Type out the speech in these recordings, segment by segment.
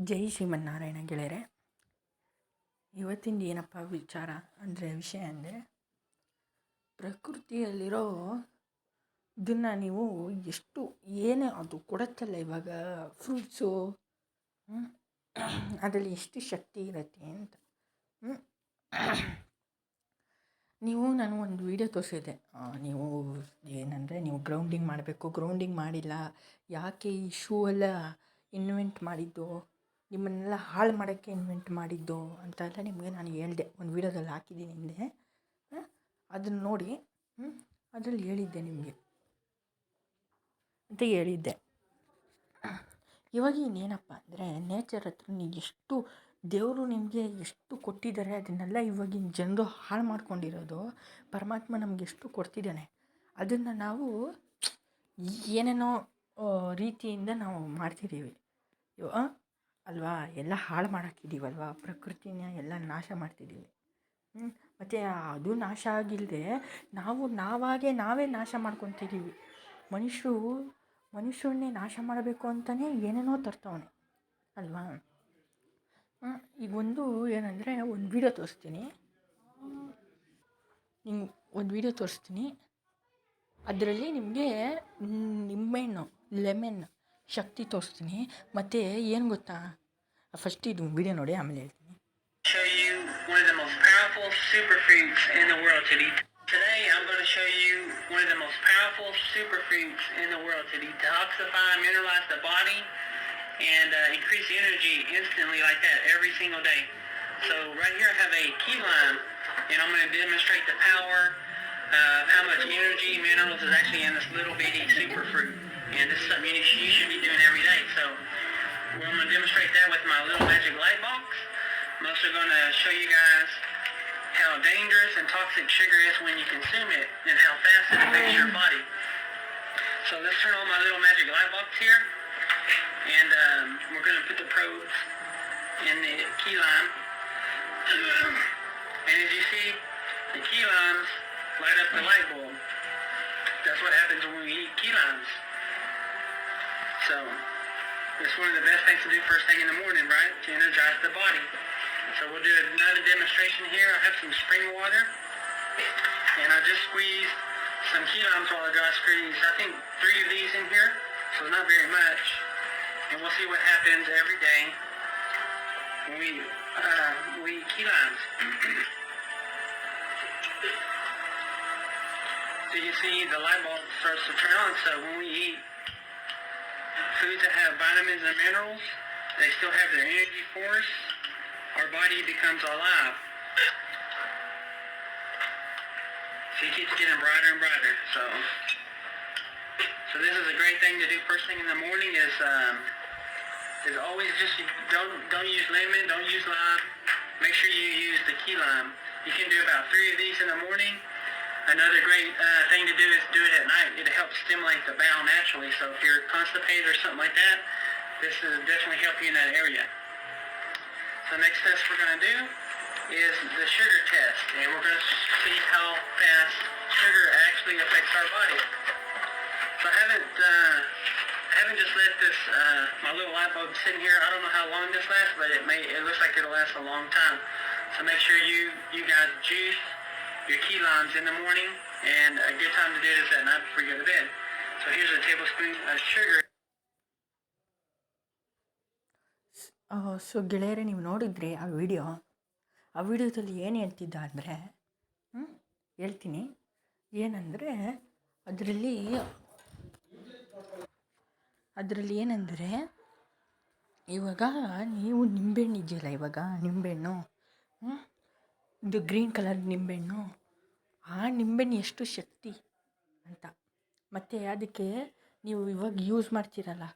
ಜೈ ಶ್ರೀಮನ್ನಾರಾಯಣ ಗೆಳೆಯರೆ. ಇವತ್ತಿಂದ ಏನಪ್ಪ ವಿಚಾರ ಅಂದರೆ ವಿಷಯ ಅಂದರೆ ಪ್ರಕೃತಿಯಲ್ಲಿರೋ ಇದನ್ನು ನೀವು ಎಷ್ಟು ಏನೇ ಅದು ಕೊಡುತ್ತಲ್ಲ ಇವಾಗ ಫ್ರೂಟ್ಸು, ಅದರಲ್ಲಿ ಎಷ್ಟು ಶಕ್ತಿ ಇರುತ್ತೆ ಅಂತ. ನೀವು ನಾನು ಒಂದು ವಿಡಿಯೋ ತೋರಿಸಿದ್ದೆ, ನೀವು ಏನಂದರೆ ನೀವು ಗ್ರೌಂಡಿಂಗ್ ಮಾಡಬೇಕು, ಗ್ರೌಂಡಿಂಗ್ ಮಾಡಿಲ್ಲ, ಯಾಕೆ ಈ ಶೂ ಎಲ್ಲ ಇನ್ವೆಂಟ್ ಮಾಡಿದ್ದು, ನಿಮ್ಮನ್ನೆಲ್ಲ ಹಾಳು ಮಾಡೋಕ್ಕೆ ಇನ್ವೆಂಟ್ ಮಾಡಿದ್ದು ಅಂತ ಎಲ್ಲ ನಿಮಗೆ ನಾನು ಹೇಳಿದೆ, ಒಂದು ವೀಡಿಯೋದಲ್ಲಿ ಹಾಕಿದ್ದೀನಿ ಹಿಂದೆ. ಅದನ್ನು ನೋಡಿ ಅದರಲ್ಲಿ ಹೇಳಿದ್ದೆ ನಿಮಗೆ ಅಂತ ಹೇಳಿದ್ದೆ. ಇವಾಗ ಇನ್ನೇನಪ್ಪ ಅಂದರೆ ನೇಚರ್ ಹತ್ರ ನೀವು ಎಷ್ಟು ದೇವರು ನಿಮಗೆ ಎಷ್ಟು ಕೊಟ್ಟಿದ್ದಾರೆ, ಅದನ್ನೆಲ್ಲ ಇವಾಗಿನ ಜನರು ಹಾಳು ಮಾಡ್ಕೊಂಡಿರೋದು. ಪರಮಾತ್ಮ ನಮಗೆ ಎಷ್ಟು ಕೊಡ್ತಿದ್ದಾನೆ, ಅದನ್ನು ನಾವು ಏನೇನೋ ರೀತಿಯಿಂದ ನಾವು ಮಾಡ್ತಿದ್ದೀವಿ ಅಲ್ವಾ. ಎಲ್ಲ ಹಾಳು ಮಾಡೋಕ್ಕಿದ್ದೀವಲ್ವ, ಪ್ರಕೃತಿನ ಎಲ್ಲ ನಾಶ ಮಾಡ್ತಿದ್ದೀವಿ. ಮತ್ತು ಅದು ನಾಶ ಆಗಿಲ್ಲದೆ ನಾವೇ ನಾಶ ಮಾಡ್ಕೊತಿದ್ದೀವಿ. ಮನುಷ್ಯರನ್ನೇ ನಾಶ ಮಾಡಬೇಕು ಅಂತಲೇ ಏನೇನೋ ತರ್ತಾವನೆ ಅಲ್ವಾ. ಈಗ ಏನಂದರೆ ಒಂದು ವಿಡಿಯೋ ತೋರಿಸ್ತೀನಿ, ಅದರಲ್ಲಿ ನಿಮಗೆ ನಿಂಬೆಹಣ್ಣು ಲೆಮನ್ ಶಕ್ತಿ ತೋರಿಸ್ತೀನಿ. ಮತ್ತು ಏನು ಗೊತ್ತಾ, ಫಸ್ಟ್ ಇದು ವಿಡಿಯೋ ನೋಡಿ, ಆಮೇಲೆ ಹೇಳ್ತೀನಿ. Show you one of the most powerful superfoods in the world to eat. Today I'm going to show you one of the most powerful superfoods in the world to detoxify, mineralize the body, and increase energy instantly like that every single day. So right here I have a key lime, and I'm going to demonstrate the power of how much energy, minerals is actually in this little bitty superfruit. And this is something you should be doing every day. So I'm going to demonstrate that with my little magic light box. I'm also going to show you guys how dangerous and toxic sugar is when you consume it, and how fast it affects your body. So let's turn on my little magic light box here, and we're going to put the probes in the key lime. And as you see, the key limes light up the light bulb. That's what happens when we eat key limes. So it's one of the best things to do first thing in the morning, right? To energize the body. So we'll do another demonstration here. I have some spring water, and I just squeezed some key limes while ago. I squeezed, I think, 3 of these in here, so not very much. And we'll see what happens every day when we eat key limes. So you can see the light bulb starts to turn on. So when we eat foods that have vitamins and minerals, they still have their energy force. Our body becomes alive. So it keeps getting brighter and brighter. So this is a great thing to do first thing in the morning. Is always just don't use lemon, don't use lime. Make sure you use the key lime. You can do about 3 of these in the morning. Another great thing to do is do it at night. It helps stimulate the bowel naturally. So if you're constipated or something like that, this will definitely help you in that area. So next test we're going to do is the sugar test, and we're going to see how fast sugar actually affects our body. So I haven't just let this my little light bulb sitting here. I don't know how long this lasts, but it looks like it'll last a long time. So make sure you guys juice your key limes in the morning, and a good time to do this at night before you go to bed. So here's a tablespoon of sugar. So ಗೆಳೆಯರೆ, ನೀವು ನೋಡಿದ್ರಿ ಆ ವಿಡಿಯೋದಲ್ಲಿ ಏನು ಹೇಳ್ತಿದ್ದ ಅಂದರೆ ಹೇಳ್ತೀನಿ. ಏನಂದರೆ ಅದರಲ್ಲಿ ಏನಂದರೆ, ಇವಾಗ ನೀವು ನಿಂಬೆಹಣ್ಣು ಇದೆಯಲ್ಲ, ಇವಾಗ ನಿಂಬೆಹಣ್ಣು, ಇದು ಗ್ರೀನ್ ಕಲರ್ ನಿಂಬೆಹಣ್ಣು, ಆ ನಿಂಬೆಹಣ್ಣು ಎಷ್ಟು ಶಕ್ತಿ ಅಂತ. ಮತ್ತು ಅದಕ್ಕೆ ನೀವು ಇವಾಗ ಯೂಸ್ ಮಾಡ್ತೀರಲ್ಲ,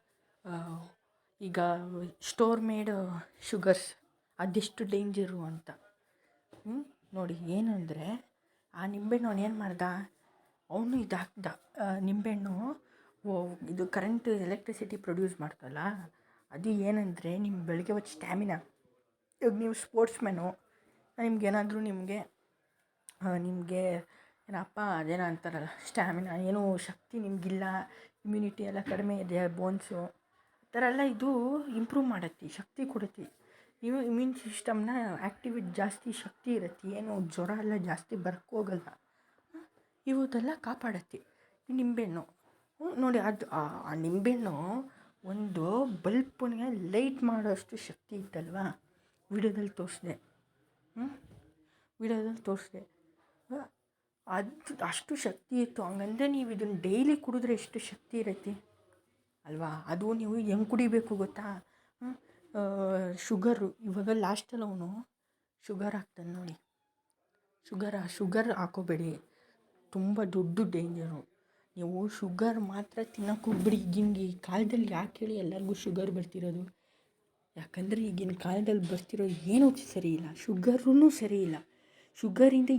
ಈಗ ಸ್ಟೋರ್ ಮೇಡ್ ಶುಗರ್ಸ್, ಅದೆಷ್ಟು ಡೇಂಜರು ಅಂತ. ನೋಡಿ, ಏನಂದರೆ ಆ ನಿಂಬೆಹಣ್ಣು ಅವನು ಏನು ಮಾಡ್ದ, ಅವನು ಇದು ಹಾಕ್ದ. ನಿಂಬೆಹಣ್ಣು ಇದು ಕರೆಂಟ್ ಎಲೆಕ್ಟ್ರಿಸಿಟಿ ಪ್ರೊಡ್ಯೂಸ್ ಮಾಡ್ತಲ್ಲ, ಅದು ಏನಂದರೆ ನಿಮ್ಮ ಬೆಳಗ್ಗೆ ಹೊತ್ತು ಸ್ಟ್ಯಾಮಿನಾ. ಇವಾಗ ನೀವು ಸ್ಪೋರ್ಟ್ಸ್ಮ್ಯಾನು, ನಿಮಗೆ ಏನಪ್ಪ ಅದೇನೋ ಅಂತಾರಲ್ಲ, ಸ್ಟ್ಯಾಮಿನಾ, ಏನೂ ಶಕ್ತಿ ನಿಮಗಿಲ್ಲ, ಇಮ್ಯುನಿಟಿ ಎಲ್ಲ ಕಡಿಮೆ ಇದೆ, ಬೋನ್ಸು ಥರ ಎಲ್ಲ ಇದು ಇಂಪ್ರೂವ್ ಮಾಡುತ್ತೆ, ಶಕ್ತಿ ಕೊಡುತ್ತೆ. ನೀವು ಇಮ್ಯೂನ್ ಸಿಸ್ಟಮ್ನ ಆ್ಯಕ್ಟಿವೇಟ್ ಜಾಸ್ತಿ ಶಕ್ತಿ ಇರುತ್ತೆ, ಏನು ಜ್ವರ ಎಲ್ಲ ಜಾಸ್ತಿ ಹೋಗಲ್ಲ. ಇವತ್ತೆಲ್ಲ ಕಾಪಾಡತ್ತೆ ಈ ನಿಂಬೆಹಣ್ಣು. ನೋಡಿ ಅದು ಆ ನಿಂಬೆಹಣ್ಣು ಒಂದು ಬಲ್ಪನ್ನೇ ಲೈಟ್ ಮಾಡೋಷ್ಟು ಶಕ್ತಿ ಇತ್ತಲ್ವಾ, ವಿಡಿಯೋದಲ್ಲಿ ತೋರಿಸಿದೆ. ವಿಡಿಯೋದಲ್ಲಿ ತೋರಿಸಿದೆ ಅದು ಅಷ್ಟು ಶಕ್ತಿ ಇತ್ತು. ಹಂಗಂದ್ರೆ ನೀವು ಇದನ್ನು ಡೈಲಿ ಕುಡಿದ್ರೆ ಎಷ್ಟು ಶಕ್ತಿ ಇರುತ್ತೆ ಅಲ್ವಾ. ಅದು ನೀವು ಹೆಂಗೆ ಕುಡಿಬೇಕು ಗೊತ್ತಾ, ಶುಗರು ಇವಾಗ ಲಾಸ್ಟಲ್ಲಿ ಅವನು ಶುಗರ್ ಹಾಕ್ತಾನೆ ನೋಡಿ. ಶುಗರ್ ಹಾಕೋಬೇಡಿ, ತುಂಬ ದೊಡ್ಡ ಡೇಂಜರು. ನೀವು ಶುಗರ್ ಮಾತ್ರ ತಿನ್ನೋಕೆ ಹೋಗ್ಬಿಡಿ. ಈಗಿನ ಕಾಲದಲ್ಲಿ ಯಾಕೆ ಹೇಳಿ ಎಲ್ಲರಿಗೂ ಶುಗರ್ ಬರ್ತಿರೋದು? ಯಾಕಂದರೆ ಈಗಿನ ಕಾಲದಲ್ಲಿ ಬರ್ತಿರೋ ಏನೂ ಸರಿ ಇಲ್ಲ, ಶುಗರೂ ಸರಿ ಇಲ್ಲ. ಶುಗರಿಂದ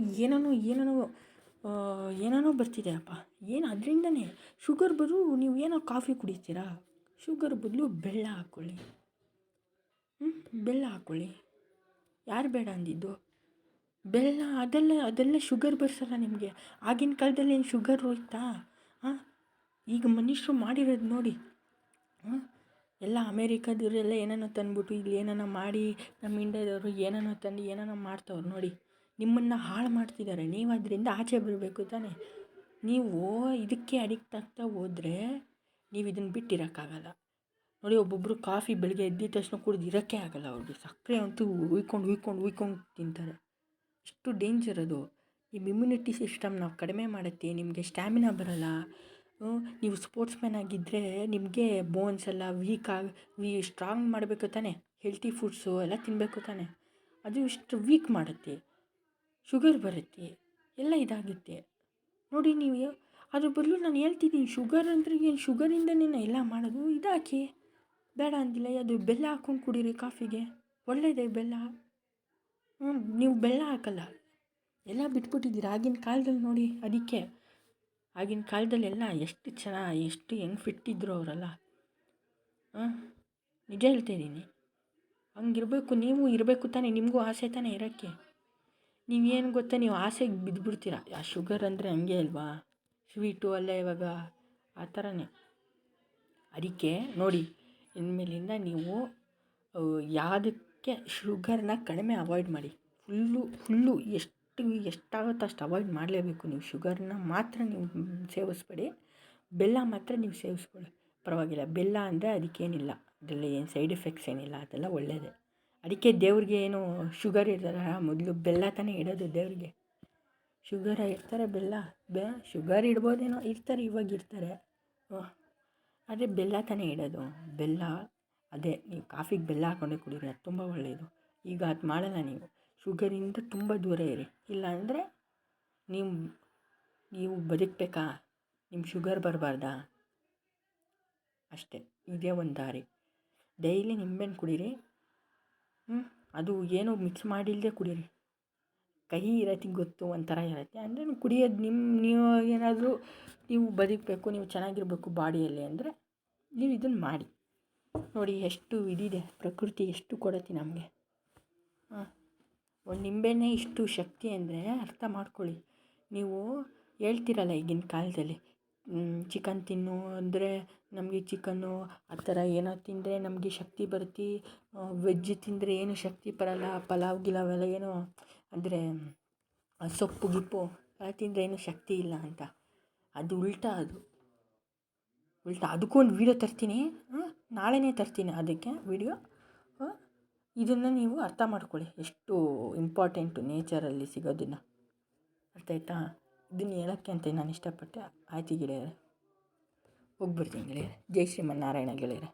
ಏನೇನೋ ಬರ್ತಿದೆ ಅಪ್ಪ. ಏನು ಅದರಿಂದನೇ ಶುಗರ್ ಬದಲು ನೀವು ಏನೋ ಕಾಫಿ ಕುಡಿತೀರಾ, ಶುಗರ್ ಬದಲು ಬೆಲ್ಲ ಹಾಕ್ಕೊಳ್ಳಿ. ಬೆಲ್ಲ ಹಾಕ್ಕೊಳ್ಳಿ, ಯಾರು ಬೇಡ ಅಂದಿದ್ದು? ಬೆಲ್ಲ ಅದೆಲ್ಲ ಶುಗರ್ ಬರ್ಸಲ್ಲ ನಿಮಗೆ. ಆಗಿನ ಕಾಲದಲ್ಲಿ ಏನು ಶುಗರ್ ಹೋಯ್ತಾ? ಈಗ ಮನುಷ್ಯರು ಮಾಡಿರೋದು ನೋಡಿ. ಎಲ್ಲ ಅಮೇರಿಕಾದವರೆಲ್ಲ ಏನೇನೋ ತಂದುಬಿಟ್ಟು ಇಲ್ಲಿ ಏನೇನೋ ಮಾಡಿ, ನಮ್ಮ ಇಂಡಿಯಾದವರು ಏನೇನೋ ತಂದು ಏನೇನೋ ಮಾಡ್ತವ್ರು ನೋಡಿ. ನಿಮ್ಮನ್ನು ಹಾಳು ಮಾಡ್ತಿದ್ದಾರೆ. ನೀವು ಅದರಿಂದ ಆಚೆ ಬರಬೇಕು ತಾನೆ. ನೀವು ಇದಕ್ಕೆ ಅಡಿಕ್ಟ್ ಆಗ್ತಾ ಹೋದರೆ ನೀವು ಇದನ್ನು ಬಿಟ್ಟಿರೋಕ್ಕಾಗಲ್ಲ ನೋಡಿ. ಒಬ್ಬೊಬ್ಬರು ಕಾಫಿ ಬೆಳಗ್ಗೆ ಎದ್ದಿದ ತಕ್ಷಣ ಕುಡಿದು ಇರೋಕ್ಕೆ ಆಗಲ್ಲ ಅವ್ರಿಗೆ. ಸಕ್ಕರೆ ಅಂತೂ ಉಯ್ಕೊಂಡು ತಿಂತಾರೆ. ಎಷ್ಟು ಡೇಂಜರ್ ಅದು. ನಿಮ್ಮ ಇಮ್ಯುನಿಟಿ ಸಿಸ್ಟಮ್ ನಾವು ಕಡಿಮೆ ಮಾಡುತ್ತೆ, ನಿಮಗೆ ಸ್ಟ್ಯಾಮಿನಾ ಬರೋಲ್ಲ. ನೀವು ಸ್ಪೋರ್ಟ್ಸ್ ಮ್ಯಾನ್ ಆಗಿದ್ದರೆ ನಿಮಗೆ ಬೋನ್ಸ್ ಎಲ್ಲ ಸ್ಟ್ರಾಂಗ್ ಮಾಡಬೇಕು ತಾನೆ. ಹೆಲ್ತಿ ಫುಡ್ಸು ಎಲ್ಲ ತಿನ್ನಬೇಕು ತಾನೆ. ಅದು ಇಷ್ಟು ವೀಕ್ ಮಾಡುತ್ತೆ, ಶುಗರ್ ಬರುತ್ತೆ, ಎಲ್ಲ ಇದಾಗುತ್ತೆ ನೋಡಿ. ನೀವು ಅದ್ರ ಬದಲು ನಾನು ಹೇಳ್ತಿದ್ದೀನಿ, ಶುಗರ್ ಅಂದರೆ ಏನು, ಶುಗರಿಂದನೇ ಎಲ್ಲ ಮಾಡೋದು. ಇದಾಕಿ ಬೇಡ ಅಂದಿಲ್ಲ, ಅದು ಬೆಲ್ಲ ಹಾಕ್ಕೊಂಡು ಕುಡೀರಿ ಕಾಫಿಗೆ, ಒಳ್ಳೆಯದೇ ಬೆಲ್ಲ. ನೀವು ಬೆಲ್ಲ ಹಾಕಲ್ಲ, ಎಲ್ಲ ಬಿಟ್ಬಿಟ್ಟಿದ್ದೀರ ಆಗಿನ ಕಾಲದಲ್ಲಿ ನೋಡಿ. ಅದಕ್ಕೆ ಆಗಿನ ಕಾಲದಲ್ಲೆಲ್ಲ ಎಷ್ಟು ಹೆಂಗೆ ಫಿಟ್ ಇದ್ದರು ಅವರೆಲ್ಲ. ನಿಜ ಹೇಳ್ತಾಯಿದ್ದೀನಿ. ಹಂಗಿರಬೇಕು, ನೀವು ಇರಬೇಕು ತಾನೆ. ನಿಮಗೂ ಆಸೆ ತಾನೆ ಇರೋಕ್ಕೆ. ನೀವೇನು ಗೊತ್ತಾ, ನೀವು ಆಸೆಗೆ ಬಿದ್ದುಬಿಡ್ತೀರ. ಆ ಶುಗರ್ ಅಂದರೆ ಹಂಗೆ ಅಲ್ವಾ, ಸ್ವೀಟು ಅಲ್ಲ ಇವಾಗ ಆ ಥರನೇ. ಅದಕ್ಕೆ ನೋಡಿ, ಇನ್ಮೇಲಿಂದ ನೀವು ಯಾವುದಕ್ಕೆ ಶುಗರ್ನ ಕಡಿಮೆ ಅವಾಯ್ಡ್ ಮಾಡಿ. ಫುಲ್ಲು ಎಷ್ಟಾಗುತ್ತೋ ಅಷ್ಟು ಅವಾಯ್ಡ್ ಮಾಡಲೇಬೇಕು. ನೀವು ಶುಗರ್ನ ಮಾತ್ರ ನೀವು ಸೇವಿಸ್ಬೇಡಿ, ಬೆಲ್ಲ ಮಾತ್ರ ನೀವು ಸೇವಿಸ್ಕೊಳ್ಳಿ, ಪರವಾಗಿಲ್ಲ. ಬೆಲ್ಲ ಅಂದರೆ ಅದಕ್ಕೇನಿಲ್ಲ, ಅದರಲ್ಲಿ ಏನು ಸೈಡ್ ಎಫೆಕ್ಟ್ಸ್ ಏನಿಲ್ಲ, ಅದೆಲ್ಲ ಒಳ್ಳೆಯದೇ. ಅದಕ್ಕೆ ದೇವ್ರಿಗೆ ಏನು ಶುಗರ್ ಇರ್ತಾರೆ, ಮೊದಲು ಬೆಲ್ಲ ತಾನೇ ಇಡೋದು ದೇವರಿಗೆ. ಶುಗರ ಇರ್ತಾರೆ, ಶುಗರ್ ಇಡ್ಬೋದೇನೋ, ಇವಾಗ ಇರ್ತಾರೆ. ಆದರೆ ಬೆಲ್ಲ ತಾನೇ ಇಡೋದು. ಬೆಲ್ಲ ಅದೇ ನೀವು ಕಾಫಿಗೆ ಬೆಲ್ಲ ಹಾಕ್ಕೊಂಡೆ ಕುಡೀರಿ, ಅದು ತುಂಬ ಒಳ್ಳೆಯದು. ಈಗ ಅದು ಮಾಡಲ್ಲ ನೀವು. ಶುಗರಿಂದ ತುಂಬ ದೂರ ಇರಿ. ಇಲ್ಲ ಅಂದರೆ ನೀವು ಬದುಕಬೇಕಾ? ನಿಮ್ಮ ಶುಗರ್ ಬರಬಾರ್ದಾ? ಅಷ್ಟೇ, ಇದೇ ಒಂದು ದಾರಿ. ಡೈಲಿ ನಿಂಬೆಹಣ್ಣು ಕುಡೀರಿ. ಅದು ಏನೋ ಮಿಕ್ಸ್ ಮಾಡಿಲ್ಲದೆ ಕುಡೀರಿ. ಕಹಿ ಇರತ್ತೆ ಗೊತ್ತು, ಒಂಥರ ಇರುತ್ತೆ ಅಂದರೆ ಕುಡಿಯೋದು. ನೀವು ಏನಾದರೂ ನೀವು ಬದುಕಬೇಕು, ನೀವು ಚೆನ್ನಾಗಿರಬೇಕು ಬಾಡಿಯಲ್ಲಿ ಅಂದರೆ ನೀವು ಇದನ್ನು ಮಾಡಿ ನೋಡಿ. ಎಷ್ಟು ಇದಿದೆ, ಪ್ರಕೃತಿ ಎಷ್ಟು ಕೊಡುತ್ತೆ ನಮಗೆ. ಒಂದು ನಿಂಬೆಹಣ್ಣೆ ಇಷ್ಟು ಶಕ್ತಿ ಅಂದರೆ ಅರ್ಥ ಮಾಡ್ಕೊಳ್ಳಿ. ನೀವು ಹೇಳ್ತಿರಲ್ಲ ಈಗಿನ ಕಾಲದಲ್ಲಿ ಚಿಕನ್ ತಿನ್ನು ಅಂದರೆ ನಮಗೆ ಚಿಕನ್ನು ಆ ಥರ ಏನೋ ತಿಂದರೆ ನಮಗೆ ಶಕ್ತಿ ಬರುತ್ತೆ, ವೆಜ್ ತಿಂದರೆ ಏನು ಶಕ್ತಿ ಬರಲ್ಲ, ಪಲಾವ್ ಗಿಲಾವೆಲ್ಲ ಏನೋ ಅಂದರೆ ಸೊಪ್ಪು ಗಿಪ್ಪು ಎಲ್ಲ ತಿಂದರೆ ಏನು ಶಕ್ತಿ ಇಲ್ಲ ಅಂತ. ಅದು ಉಲ್ಟಾ. ಅದಕ್ಕೂ ಒಂದು ವೀಡಿಯೋ ತರ್ತೀನಿ, ನಾಳೆನೇ ತರ್ತೀನಿ ಅದಕ್ಕೆ ವೀಡಿಯೋ. ಇದನ್ನು ನೀವು ಅರ್ಥ ಮಾಡ್ಕೊಳ್ಳಿ, ಎಷ್ಟು ಇಂಪಾರ್ಟೆಂಟು ನೇಚರಲ್ಲಿ ಸಿಗೋದನ್ನು. ಅರ್ಥ ಆಯ್ತಾ? ಇದನ್ನು ಹೇಳೋಕ್ಕೆ ಅಂತ ನಾನು ಇಷ್ಟಪಟ್ಟೆ. ಆಯ್ತು ಗೆಳೆಯರೆ, ಹೋಗ್ಬಿಡ್ತೀನಿ ಗೆಳೆಯರೆ. ಜೈ ಶ್ರೀಮನ್ನಾರಾಯಣ ಗೆಳೆಯರೆ.